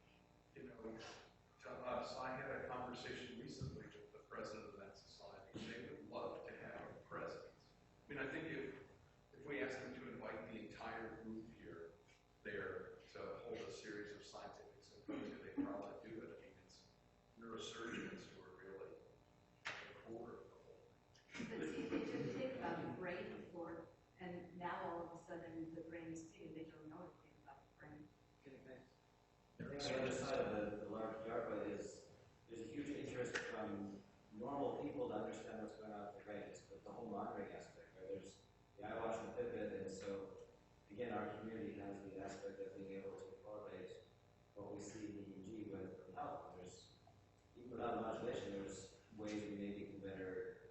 you know, to us. I had a conversation recently with the president of that society. They would love to have a president. I mean, I think if we asked them to invite the entire group here, there, to hold a series of scientific symposia, they'd probably do it. I mean, it's neurosurgeons who are really at the core of the whole thing. But see, they didn't think about the brain before, and now all of a sudden the brain is big and they don't know anything about the brain. I think the other side of the large DARPA is there's a huge interest from normal people to understand what's going on with the brain. It's the whole monitoring aspect, right? There's the iWatch and Fitbit, and so again, our community has the aspect of being able to correlate what we see in EEG with health. There's even without modulation, there's ways we maybe can better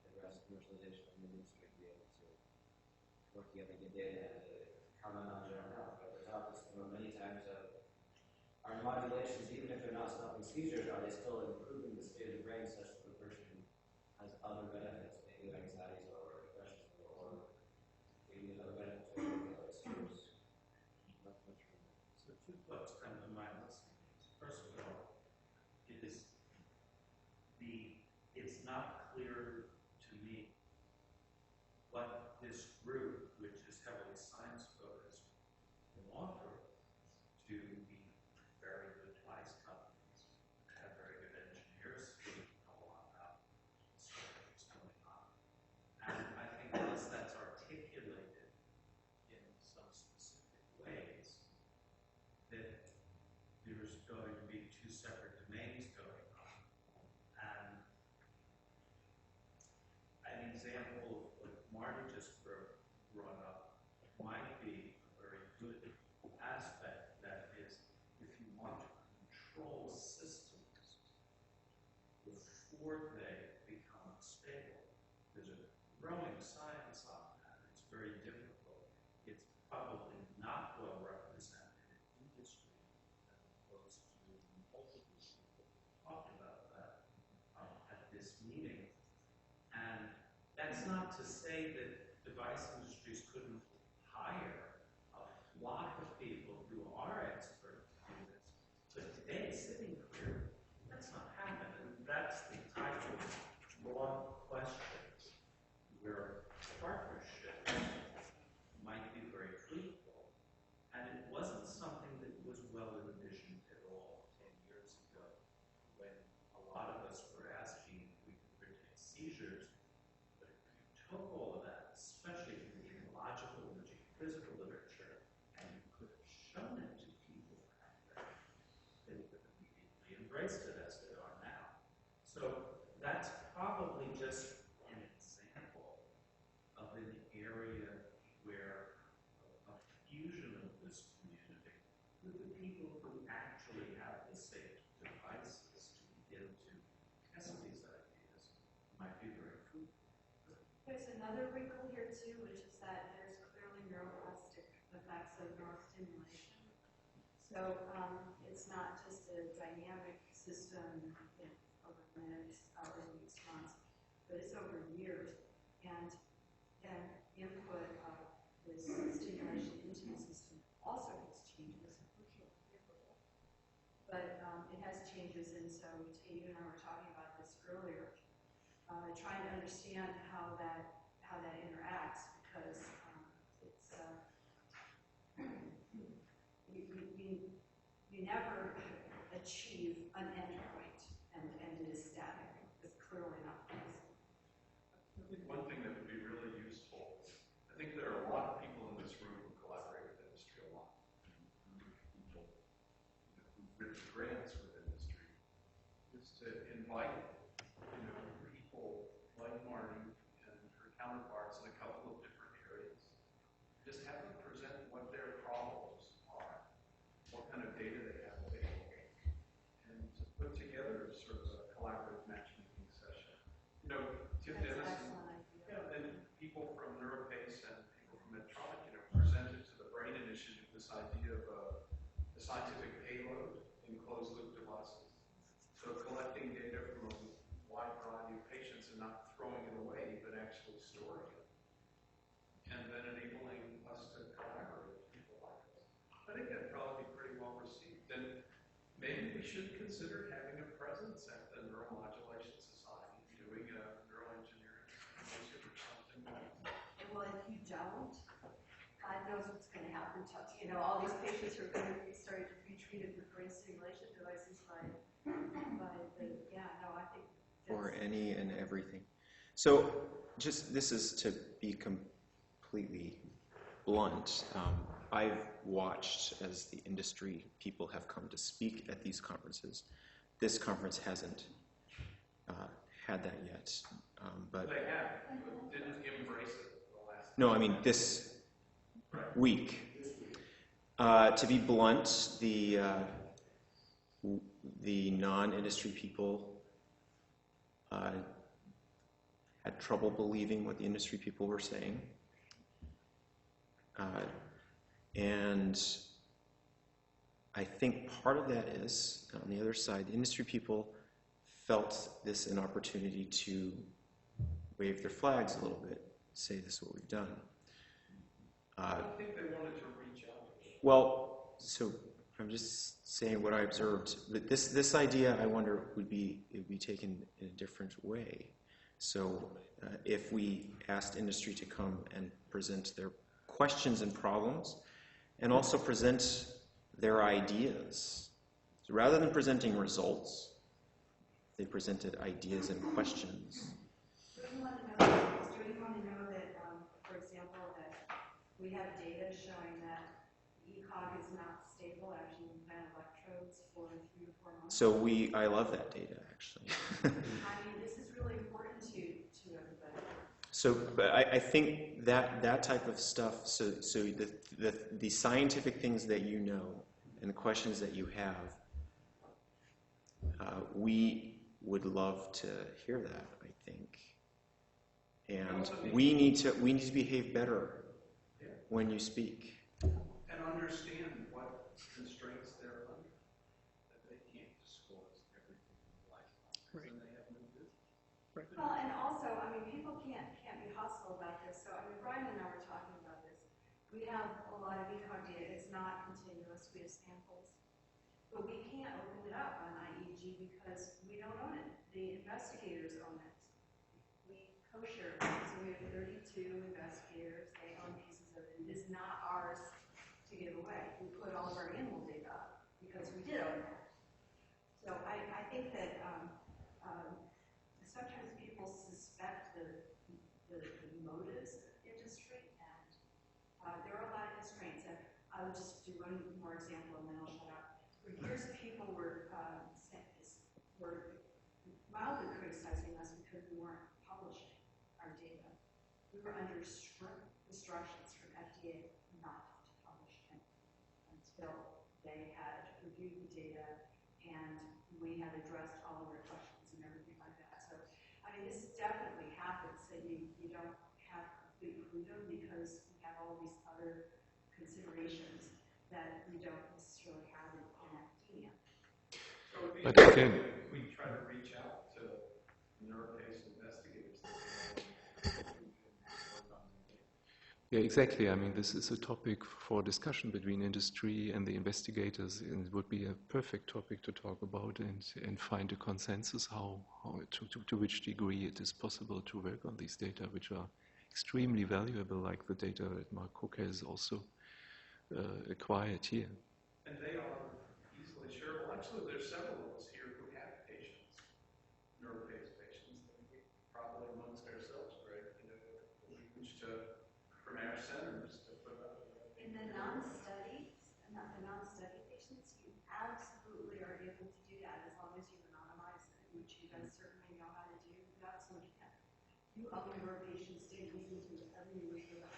address commercialization of the industry to be able to work together, get data, and comment on general health. But there's obviously many times our modulations, even if they're not stopping seizures, are they still improving the state of the brain such that the person has other benefits, maybe anxieties or depression or maybe other benefits or skills? So 2 thoughts come to mind listening. First of all, it's not clear to me what this group, which is heavily science focused, will offer to the very good device companies that have very good engineers who know a lot about what's going on. And I think unless that's articulated in some specific ways, that there's going to be 2 separate domains going on. And an example of what Marty just brought up might be a very good aspect. That is, if you want to control systems before they become stable, there's a growing science on that. It's very difficult. It's probably not well represented in industry as opposed to multiple people talked about that at this meeting. And that's not to say that device industries couldn't hire a lot of people who are experts in this. But today, sitting here, that's not happening. That's the type of broad question where partnership might be very fruitful. And it wasn't something that was well envisioned at all 10 years ago, when a lot of us were asking if we could predict seizures. But if you took all of that, especially from the immunological and the geophysical literature, and you could have shown it to people out there, they would have immediately embraced it as they are now. So that's probably just an example of an area where a fusion of this community with the people who actually have the safe devices to begin to test these ideas might be very fruitful. There's another wrinkle here too, which is that there's clearly neuroplastic effects of neurostimulation. So it's not just a dynamic system over minutes, hours, weeks, months, but it's over years. And input of this stimulation into the system also has changes. But it has changes, and so you and I were talking about this earlier, trying to understand how that interacts, because it's you never achieve an endpoint and it is static. It's clearly not possible. I think one thing that would be really useful, I think there are a lot of people in this room who collaborate with industry a lot. People who've written grants with industry, is to invite people like Marty and her counterparts in a couple of different areas. Just have them present what their problems are, what kind of data they have available, and to put together sort of a collaborative matchmaking session. Tim Dennis and people from NeuroPace and people from Medtronic, presented to the Brain Initiative this idea of a scientific payload in closed-loop devices. So collecting data from a think that'd probably be pretty well received. And maybe we should consider having a presence at the Neuromodulation Society, doing a neuroengineering symposium or something. Well, if you don't, God knows what's going to happen to, all these patients are going to be starting to be treated with brain stimulation devices by I think. For any and everything. So, this is to be completely blunt. I've watched as the industry people have come to speak at these conferences. This conference hasn't had that yet. But they have, but didn't embrace it the last. No, I mean this week. To be blunt, the non-industry people had trouble believing what the industry people were saying. And I think part of that is, on the other side, the industry people felt this an opportunity to wave their flags a little bit, say this is what we've done. I don't think they wanted to reach out. Well, so I'm just saying what I observed. But this idea, I wonder, it would be taken in a different way. So if we asked industry to come and present their questions and problems, and also present their ideas. So rather than presenting results, they presented ideas and questions. Do you want to know that, for example, that we have data showing that ECOG is not stable after you implant electrodes for 3 to 4 months? So I love that data, actually. I mean, this is really important to everybody. So, but I think that type of stuff. So the scientific things that you know and the questions that you have, we would love to hear that. I think, and we need to behave better when you speak. And understand what constraints they're under, that they can't disclose everything in life. Right. And they have no business. Right. Well, and also, I mean, people can't be hostile about this. So, I mean, Brian and I were talking about this. We have a lot of ECOG data. It's not continuous. We have samples. But we can't open it up on IEG because we don't own it. The investigators own it. We co-share it. So we have 32 investigators. They own pieces of it. It is not ours to give away. We put all of our animal data up because we did own it. So I think that sometimes people suspect the motives of the industry, and there are a lot of constraints. And I would just do one more example, and then I'll shut up. For years, people were mildly criticizing us because we weren't publishing our data. We were under strict instructions from FDA not to publish it until they had reviewed the data and we had addressed all of their questions and everything like that. So, I mean, this definitely happens that you don't have complete freedom because we have all these other considerations that we don't necessarily have in academia. So But again, we try to reach out to neuro-based investigators. Yeah, exactly. I mean, this is a topic for discussion between industry and the investigators, and it would be a perfect topic to talk about and find a consensus how to which degree it is possible to work on these data, which are extremely valuable, like the data that Mark Cook has also acquired here. And they are easily shareable. Actually, there's several of us here who have patients, neuro-based patients, that we probably amongst ourselves, right? We reach to premier centers to put up. In the non-study patients, you absolutely are able to do that as long as you anonymize it, which you guys certainly know how to do. That's what you can. You other your patients didn't listen to every week of